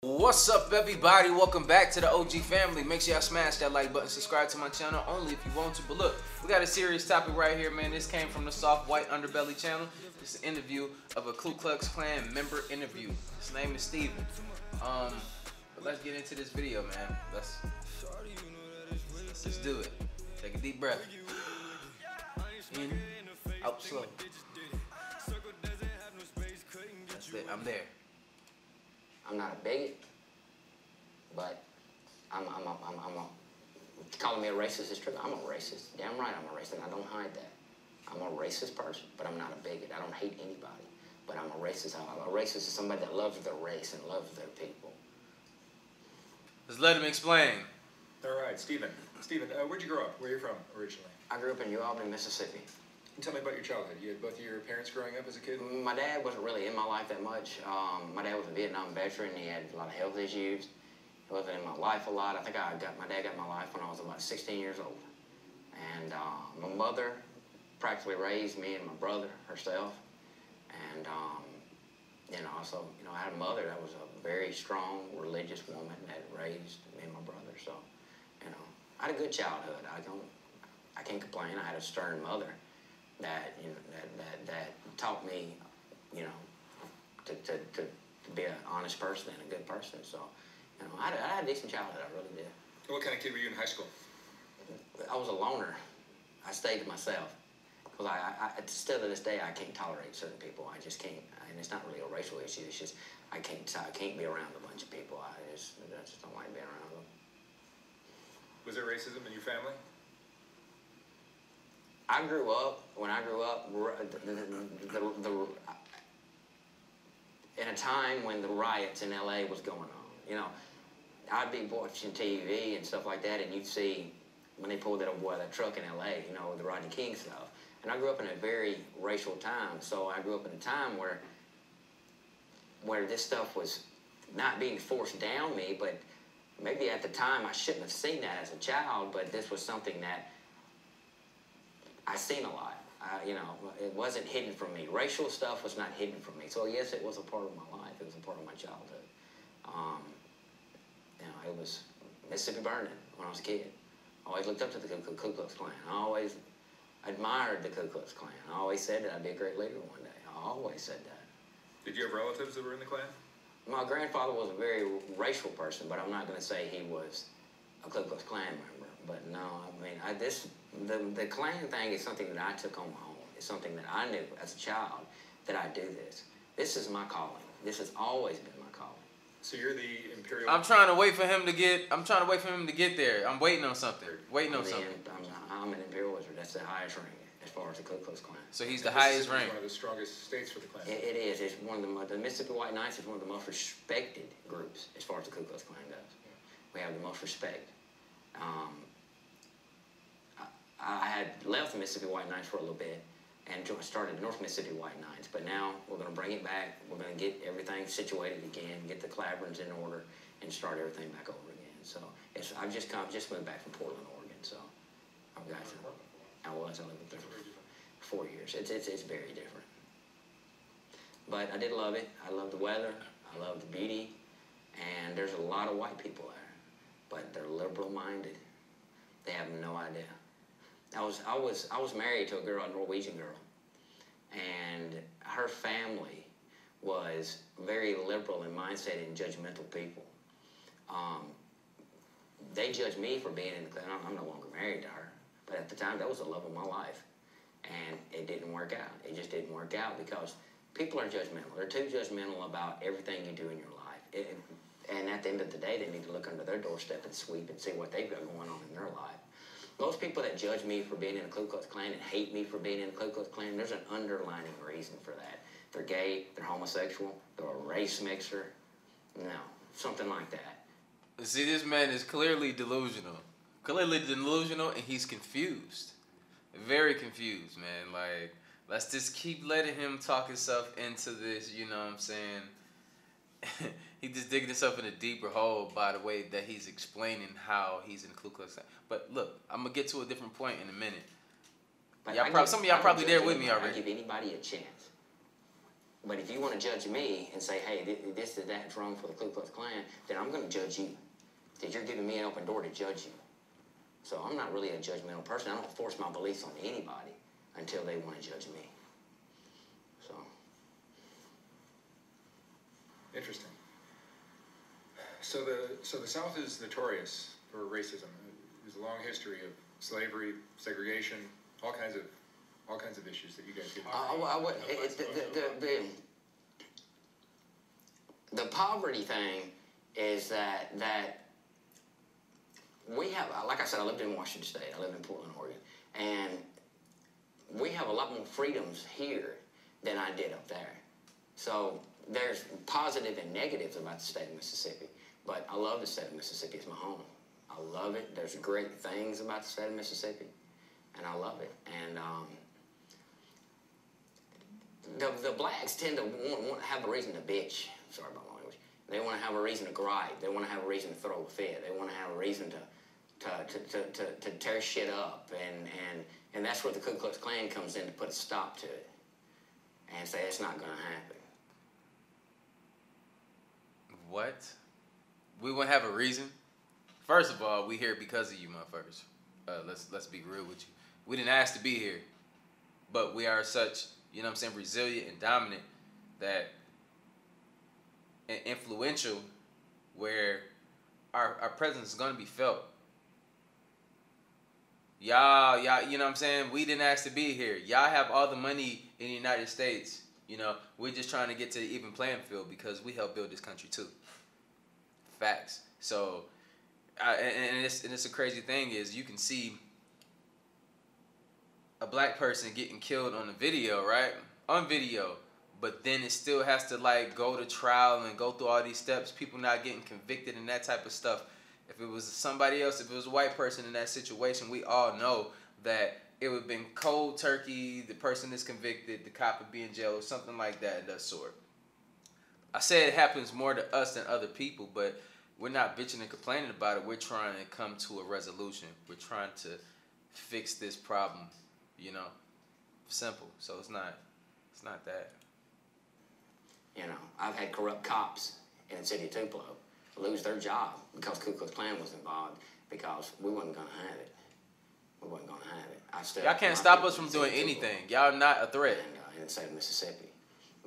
What's up, everybody? Welcome back to the OG family. Make sure y'all smash that like button, subscribe to my channel only if you want to. But look, we got a serious topic right here, man. This came from the Soft White Underbelly channel. It's an interview of a Ku Klux Klan member interview. His name is Steven. But let's get into this video, man. Let's just do it. Take a deep breath. In, out slow. That's it. I'm there. I'm not a bigot, but calling me a racist is true. I'm a racist. Damn right I'm a racist, and I don't hide that. I'm a racist person, but I'm not a bigot. I don't hate anybody, but I'm a racist. A racist is somebody that loves their race and loves their people. Let's let him explain. All right, Steven. Steven, where'd you grow up? Where are you from originally? I grew up in New Albany, Mississippi. Tell me about your childhood. You had both of your parents growing up as a kid? My dad wasn't really in my life that much. My dad was a Vietnam veteran. He had a lot of health issues. He wasn't in my life a lot. I think my dad got in my life when I was about 16 years old. And my mother practically raised me and my brother herself. And, also, I had a mother that was a very strong, religious woman that raised me and my brother. So, I had a good childhood. I can't complain. I had a stern mother that taught me, to be an honest person and a good person. So, I had a decent childhood. I really did. What kind of kid were you in high school? I was a loner. I stayed to myself because I still to this day I can't tolerate certain people. I just can't. And it's not really a racial issue. It's just I can't be around a bunch of people. I just don't like being around them. Was there racism in your family? When I grew up, in a time when the riots in LA was going on. I'd be watching TV and stuff like that, and you'd see when they pulled that truck in LA, the Rodney King stuff. And I grew up in a very racial time, so I grew up in a time where this stuff was not being forced down me, but maybe at the time I shouldn't have seen that as a child, but this was something that I seen a lot. It wasn't hidden from me. Racial stuff was not hidden from me. So yes, it was a part of my life. It was a part of my childhood. It was Mississippi burning when I was a kid. I always looked up to the Ku Klux Klan. I always admired the Ku Klux Klan. I always said that I'd be a great leader one day. I always said that. Did you have relatives that were in the Klan? My grandfather was a very racial person, but I'm not going to say he was a Ku Klux Klan member. But no, the Klan thing is something that I took on my own. It's something that I knew as a child that I do this. This is my calling. This has always been my calling. So you're the imperial. I'm trying to wait for him to get there. I'm waiting on something. I'm an imperial wizard. That's the highest rank as far as the Ku Klux Klan. So he's the highest rank. One of the strongest states for the Klan. It is. It's one of the Mississippi White Knights is one of the most respected groups as far as the Ku Klux Klan goes. We have the most respect. I had left the Mississippi White Knights for a little bit and started the North Mississippi White Knights, but now we're going to bring it back. We're going to get everything situated again, get the Claverns in order, and start everything back over again. So I've just moved back from Portland, Oregon. So I lived there for 4 years. It's very different, but I did love it. I love the weather. I love the beauty, and there's a lot of white people there, but they're liberal-minded. They have no idea. I was married to a Norwegian girl, and her family was very liberal in mindset and judgmental people. They judged me for being in the Klan. I'm no longer married to her, but at the time that was the love of my life, and it didn't work out. It just didn't work out because people are judgmental. They're too judgmental about everything you do in your life. And at the end of the day, they need to look under their doorstep and sweep and see what they've got going on in their life. Most people that judge me for being in the Ku Klux Klan and hate me for being in the Ku Klux Klan, there's an underlying reason for that. They're gay, they're homosexual, they're a race mixer. No, something like that. See, this man is clearly delusional. And he's confused. Very confused, man. Like, let's just keep letting him talk himself into this, you know what I'm saying? He just digging himself in a deeper hole by the way that he's explaining how he's in Ku Klux Klan. But look, I'm gonna get to a different point in a minute. Some of y'all probably there with me already. I give anybody a chance. But if you want to judge me and say, hey, this is that's wrong for the Ku Klux Klan, then I'm going to judge you. Because you're giving me an open door to judge you. So I'm not really a judgmental person. I don't force my beliefs on anybody until they want to judge me. So. Interesting. So the South is notorious for racism. There's a long history of slavery, segregation, all kinds of issues that you guys get. The poverty thing is that we have, like I said, I lived in Washington State. I lived in Portland, Oregon, and we have a lot more freedoms here than I did up there. So there's positive and negatives about the state of Mississippi, but I love the state of Mississippi. It's my home. I love it. There's great things about the state of Mississippi, and I love it. And the blacks tend to want to have a reason to bitch. Sorry about my language. They want to have a reason to gripe. They want to have a reason to throw a fit. They want to have a reason to tear shit up, and that's where the Ku Klux Klan comes in to put a stop to it and say it's not going to happen. What? We wouldn't have a reason? First of all, we here because of you, motherfuckers. Let's be real with you. We didn't ask to be here, but we are such, you know what I'm saying, resilient and dominant that and influential where our presence is going to be felt. Y'all, you know what I'm saying? We didn't ask to be here. Y'all have all the money in the United States. You know, we're just trying to get to the even playing field because we helped build this country too. Facts. So, and it's a crazy thing is you can see a black person getting killed on the video, right? On video. But then it still has to like go to trial and go through all these steps. People not getting convicted and that type of stuff. If it was somebody else, if it was a white person in that situation, we all know that it would have been cold turkey, the person is convicted, the cop would be in jail or something like that of that sort. I say it happens more to us than other people, but we're not bitching and complaining about it. We're trying to come to a resolution. We're trying to fix this problem, you know. Simple. So it's not that. You know, I've had corrupt cops in the city of Tupelo lose their job because Ku Klux Klan was involved because we wasn't going to have it. We wasn't going to have it. Y'all can't stop us from doing anything. Y'all not a threat. In the state of Mississippi.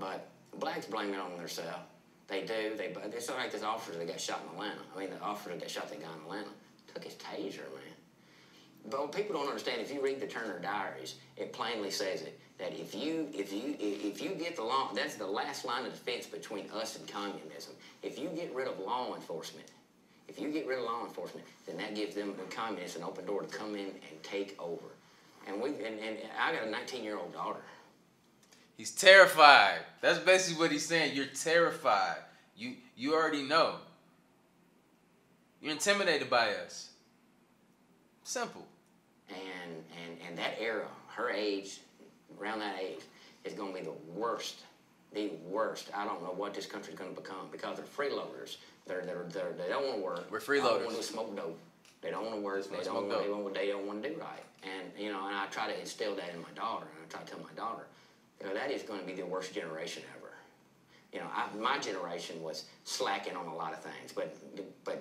But blacks blame it on themselves. They do. It's sort of like this officer that got shot in Atlanta. I mean, the officer that shot that guy in Atlanta took his taser, man. But what people don't understand, if you read the Turner Diaries, it plainly says it, that if you get the law, that's the last line of defense between us and communism. If you get rid of law enforcement, then that gives them, the communists, an open door to come in and take over. And I got a 19-year-old daughter. He's terrified. That's basically what he's saying. You're terrified. You already know. You're intimidated by us. Simple. And that era, her age, around that age, is going to be the worst. The worst. I don't know what this country's going to become because they're freeloaders. They don't want to work. We're freeloaders. All they want to do is smoke dope. They don't want to work. They don't want to do right. And you know, and I try to instill that in my daughter. And I try to tell my daughter, you know, that is going to be the worst generation ever. You know, my generation was slacking on a lot of things, but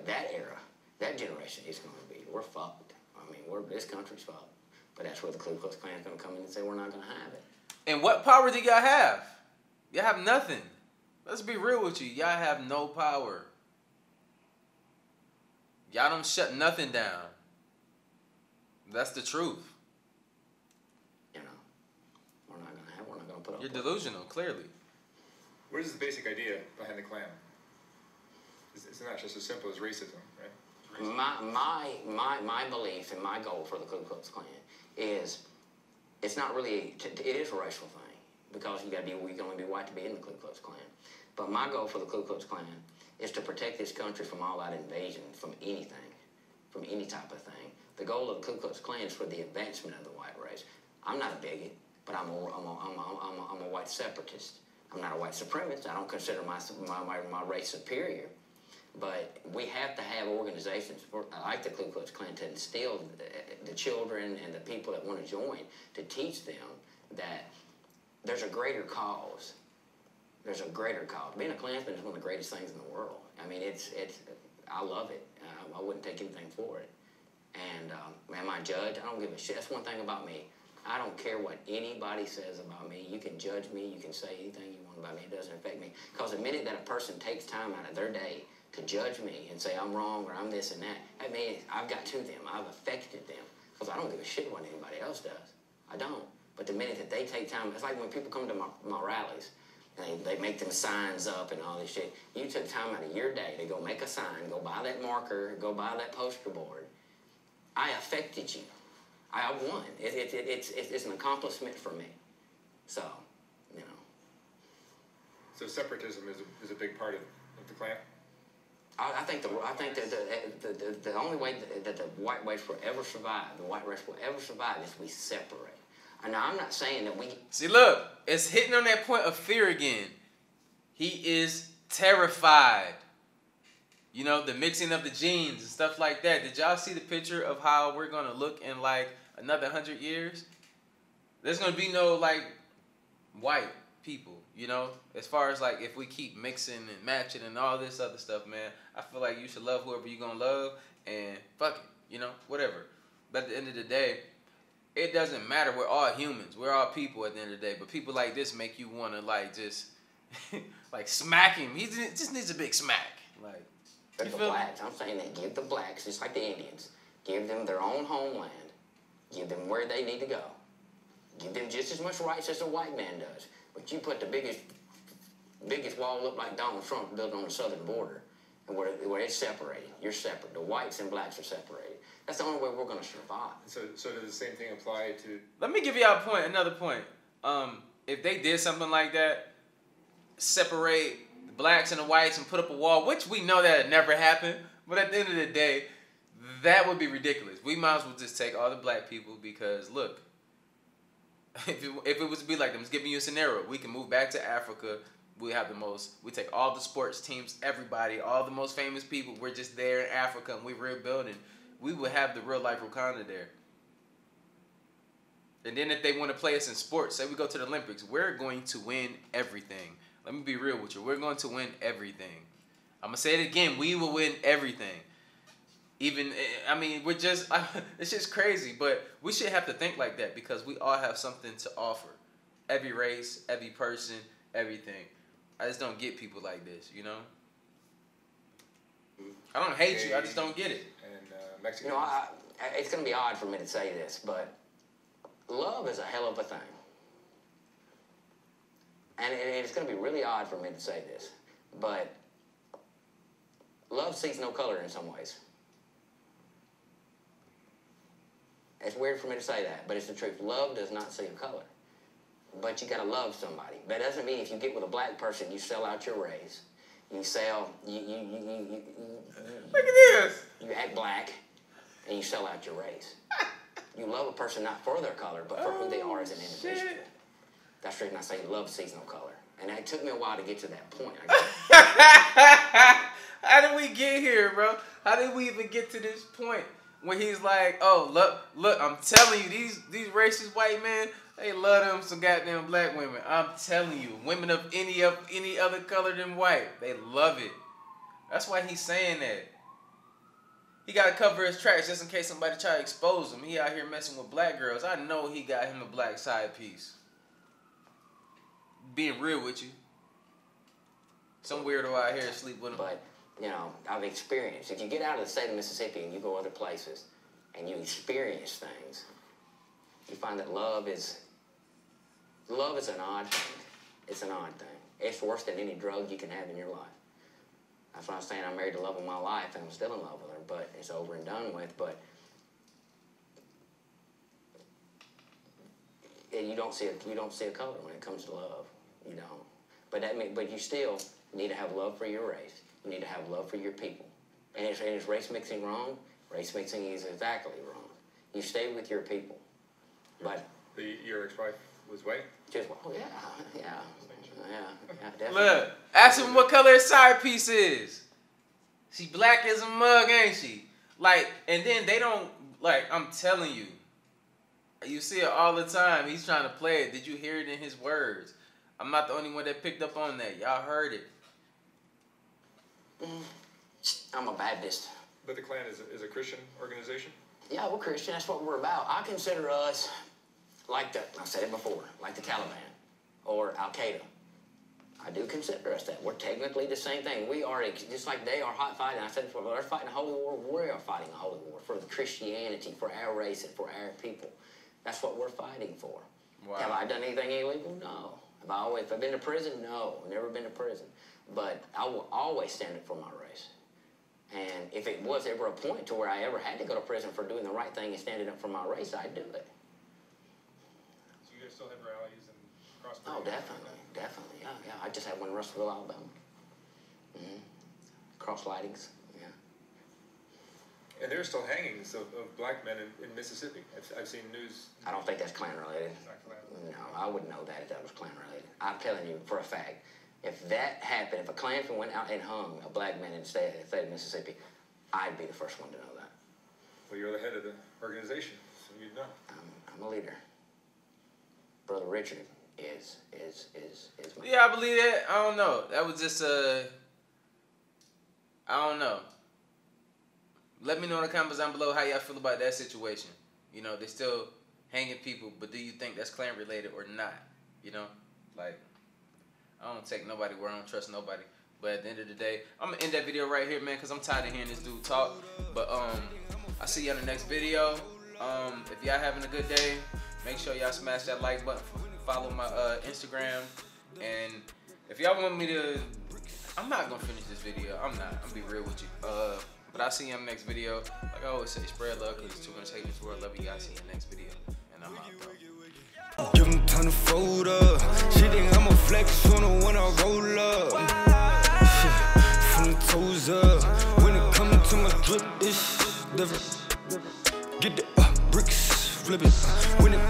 that era, that generation is going to be, we're fucked. I mean, this country's fucked. But that's where the Ku Klux Klan is going to come in and say we're not going to have it. And what power do y'all have? Y'all have nothing. Let's be real with you. Y'all have no power. Y'all don't shut nothing down. That's the truth. You know, we're not going to put up. You're delusional, clearly. What is the basic idea behind the Klan? It's not just as simple as racism, right? My belief and my goal for the Ku Klux Klan is, it's not really, it is a racial thing because you can only be white to be in the Ku Klux Klan. But my goal for the Ku Klux Klan is to protect this country from all that invasion, from anything, from any type of thing. The goal of the Ku Klux Klan is for the advancement of the white race. I'm not a bigot, but I'm a white separatist. I'm not a white supremacist. I don't consider my race superior. But we have to have organizations like the Ku Klux Klan to instill the children and the people that want to join, to teach them that there's a greater cause there's a greater cause. Being a Klansman is one of the greatest things in the world. I mean, I love it. I wouldn't take anything for it. And am I judged? I don't give a shit. That's one thing about me. I don't care what anybody says about me. You can judge me. You can say anything you want about me. It doesn't affect me. Because the minute that a person takes time out of their day to judge me and say I'm wrong or I'm this and that means I've got to them. I've affected them. Because I don't give a shit what anybody else does. I don't. But the minute that they take time, it's like when people come to my rallies, and they make them signs up and all this shit. You took time out of your day to go make a sign, go buy that marker, go buy that poster board. I affected you. I won. It's an accomplishment for me. So, you know. So separatism is a big part of the Klan? I think that the only way that the white race will ever survive, is we separate. And now I'm not saying that we... See, look, it's hitting on that point of fear again. He is terrified. You know, the mixing of the genes and stuff like that. Did y'all see the picture of how we're going to look in like another 100 years? There's going to be no like white people, you know? As far as like if we keep mixing and matching and all this other stuff, man, I feel like you should love whoever you're going to love and fuck it, you know, whatever. But at the end of the day, it doesn't matter. We're all humans. We're all people at the end of the day. But people like this make you want to like just like smack him. He just needs a big smack. Like, but the blacks, I'm saying that give the blacks, just like the Indians, give them their own homeland. Give them where they need to go. Give them just as much rights as a white man does. But you put the biggest wall up like Donald Trump built on the southern border, and where it's separated. You're separate. The whites and blacks are separated. That's the only way we're going to survive. So does the same thing apply to... Let me give y'all another point. If they did something like that, separate the blacks and the whites and put up a wall, which we know that had never happened, but at the end of the day, that would be ridiculous. We might as well just take all the black people because, look, if it was to be like them, I'm just giving you a scenario. We can move back to Africa. We take all the sports teams, everybody, all the most famous people. We're just there in Africa and we're rebuilding. We would have the real life Wakanda there. And then if they want to play us in sports, say we go to the Olympics, we're going to win everything. Let me be real with you. We're going to win everything. I'm going to say it again. We will win everything. Even, I mean, it's just crazy. But we should have to think like that because we all have something to offer. Every race, every person, everything. I just don't get people like this, you know? I don't hate you. I just don't get it. Mexican. You know, it's going to be odd for me to say this, but love is a hell of a thing. And it's going to be really odd for me to say this, but love sees no color in some ways. It's weird for me to say that, but it's the truth. Love does not see a color. But you got to love somebody. That doesn't mean if you get with a black person, you sell out your race. You sell, Look at this. You act black, and you sell out your race. You love a person not for their color, but for who they are as an individual. Shit. That's the reason I say love sees no color. And it took me a while to get to that point. How did we get here, bro? How did we even get to this point when he's like, oh, look, I'm telling you, these racist white men, they love them some goddamn black women. I'm telling you, women of any other color than white, they love it. That's why he's saying that. He got to cover his tracks just in case somebody try to expose him. He out here messing with black girls. I know he got him a black side piece. Being real with you. Some weirdo out here sleep with him. But, you know, I've experienced. If you get out of the state of Mississippi and you go other places and you experience things, you find that love is an odd thing. It's an odd thing. It's worse than any drug you can have in your life. That's why I'm saying I married the love of my life and I'm still in love with her, but it's over and done with. But you don't see a color when it comes to love. You don't. But you still need to have love for your race. You need to have love for your people. And is race mixing wrong? Race mixing is exactly wrong. You stay with your people. But Your ex-wife was white? Just, oh yeah, definitely. Look, ask him what color his side piece is. She black as a mug, ain't she? Like, and then they don't, like, I'm telling you, you see it all the time. He's trying to play it. Did you hear it in his words? I'm not the only one that picked up on that. Y'all heard it. I'm a Baptist. But the Klan is a Christian organization? Yeah, we're Christian. That's what we're about. I consider us like I've said it before, like the Taliban or Al-Qaeda. I do consider us that. We're technically the same thing. We are, just like they are hot fighting. I said it before, they're fighting a holy war. We are fighting a holy war for the Christianity, for our race, and for our people. That's what we're fighting for. Wow. Have I done anything illegal? No. Have I been to prison? No. Never been to prison. But I will always stand up for my race. And if it was ever a point to where I ever had to go to prison for doing the right thing and standing up for my race, I'd do it. So you guys still have rallies and cross? Oh, definitely. Definitely. Yeah. I just had one in Russellville, Alabama. Cross lightings. Yeah. And there are still hangings of black men in Mississippi. I've seen news. I don't think that's Klan related. It's not Klan related. No, I wouldn't know that if that was Klan related. I'm telling you for a fact, if that happened, if a Klansman went out and hung a black man in the state of Mississippi, I'd be the first one to know that. Well, you're the head of the organization, so you'd know. I'm a leader. Brother Richard is my... Yeah, I believe that. I don't know. That was just I don't know. Let me know in the comments down below how y'all feel about that situation. You know, they're still hanging people, but do you think that's Klan related or not? You know, like, I don't take nobody where I don't trust nobody. But at the end of the day, I'm gonna end that video right here, man, because I'm tired of hearing this dude talk. But I'll see you on the next video. If y'all having a good day, make sure y'all smash that like button. Follow my Instagram. And if y'all want me to, I'm not gonna finish this video. I'm gonna be real with you. But I'll see you on the next video. Like I always say, spread love, because it's too much hate in this world. Love you guys. See you in the next video. And I'm out, bro. Give him time to fold up. She think I'm a flex on her when I roll up. Shit, from the toes up. When it comes to my drip, it's different. Get the bricks, flip it. When it